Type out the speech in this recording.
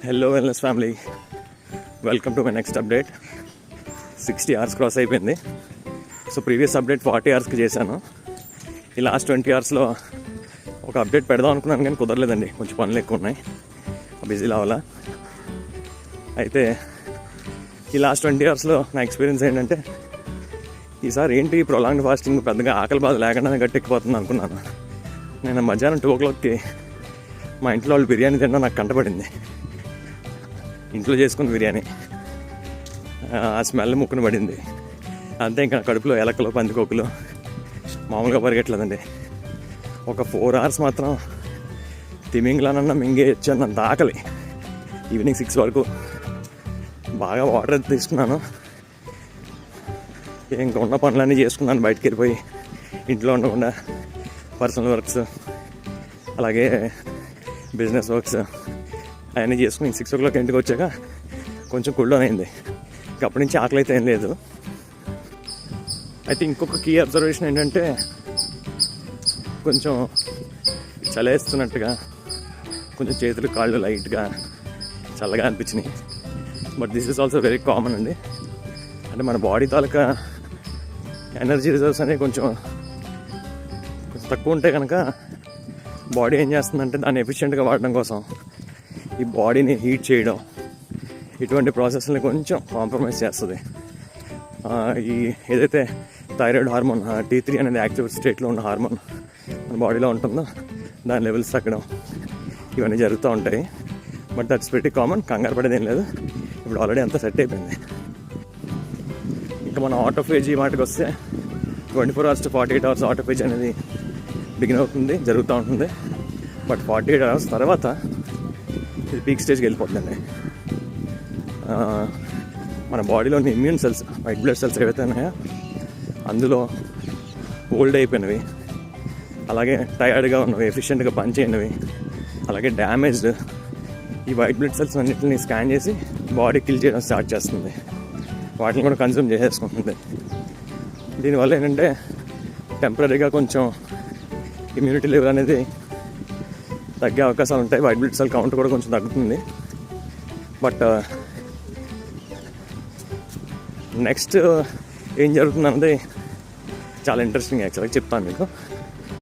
Hello wellness family, welcome to my next update. 60 hours cross అయిపోయింది. So previous update 40 hours చేశాను. ఈ last 20 hours ఒక update పెడదాం అనుకున్నాను కానీ కుదరలేదండి, కొంచెం పనులు ఎక్కువ ఉన్నాయి, బిజీ లావాలా. అయితే ఈ లాస్ట్ 20 hours నా ఎక్స్పీరియన్స్ ఏంటంటే, ఈసారి ఏంటి ప్రొలాంగ్డ్ ఫాస్టింగ్ పెద్దగా ఆకలి బాధ లేకుండానే గట్టెక్కిపోతుంది అనుకున్నాను. నేను మధ్యాహ్నం 2 o'clockకి మా ఇంట్లో వాళ్ళు బిర్యానీ తినడం నాకు కంటపడింది. ఇంట్లో చేసుకున్న బిర్యానీ, ఆ స్మెల్ ముక్కున పడింది. అంతే, ఇంకా కడుపులో ఎలకలు పందికొక్కులు మామూలుగా పరిగెట్లేదండి. ఒక 4 hours మాత్రం తిమింగ్లానన్నా మింగే ఇచ్చానంత ఆకలి. ఈవినింగ్ 6 వరకు బాగా వాటర్ తీసుకున్నాను. ఇంకా ఉన్న పనులన్నీ చేసుకున్నాను. బయటికి వెళ్ళిపోయి ఇంట్లో ఉండకుండా పర్సనల్ వర్క్స్, అలాగే బిజినెస్ వర్క్స్ అవన్నీ చేసుకుని 6 o'clock ఇంటికి వచ్చాక కొంచెం కూల్ డౌన్ అయింది. అప్పటి నుంచి ఆకలి అయితే ఏం లేదు. అయితే ఇంకొక కీ అబ్జర్వేషన్ ఏంటంటే, కొంచెం చలేస్తున్నట్టుగా, కొంచెం చేతులు కాళ్ళు లైట్గా చల్లగా అనిపించినాయి. But this is also very common అండి. అంటే మన బాడీ తాలూకా ఎనర్జీ రిజర్వ్స్ అనేవి కొంచెం తక్కువ ఉంటే కనుక బాడీ ఏం చేస్తుందంటే, దాన్ని ఎఫిషియెంట్గా వాడడం కోసం ఈ బాడీని హీట్ చేయడం, ఇటువంటి ప్రాసెస్ని కొంచెం కాంప్రమైజ్ చేస్తుంది. ఈ ఏదైతే థైరాయిడ్ హార్మోన్ T3 అనేది యాక్టివ్ స్టేట్లో ఉన్న హార్మోన్ మన బాడీలో ఉంటుందో దాని లెవెల్స్ తగ్గడం, ఇవన్నీ జరుగుతూ ఉంటాయి. బట్ దట్స్ వెరీ కామన్, కంగారు పడేది ఏం లేదు. ఇప్పుడు ఆల్రెడీ అంతా సెట్ అయిపోయింది. ఇంకా మన ఆటోఫేజ్ ఈ మాటకు వస్తే 24 hours to 48 hours ఆటోఫేజ్ అనేది బిగిన్ అవుతుంది, జరుగుతూ ఉంటుంది. బట్ 48 hours తర్వాత ఇది పీక్ స్టేజ్కి వెళ్ళిపోతుందండి. మన బాడీలోని immune cells, white blood cells ఏవైతే ఉన్నాయో అందులో ఓల్డ్ అయిపోయినవి, అలాగే టయర్డ్గా ఉన్నవి, ఎఫిషియెంట్గా పనిచేయనివి, అలాగే డ్యామేజ్డ్ ఈ వైట్ బ్లడ్ సెల్స్ అన్నింటిని స్కాన్ చేసి బాడీ కిల్ చేయడం స్టార్ట్ చేస్తుంది. వాటిని కూడా కన్జ్యూమ్ చేసేసుకుంటుంది. దీనివల్ల ఏంటంటే టెంపరీగా కొంచెం ఇమ్యూనిటీ లెవెల్ అనేది తగ్గే అవకాశాలు ఉంటాయి. వైట్ బ్లడ్ సెల్ కౌంట్ కూడా కొంచెం తగ్గుతుంది. బట్ నెక్స్ట్ ఏం జరుగుతుంది అన్నది చాలా ఇంట్రెస్టింగ్. యాక్చువల్గా చెప్తాను మీకు.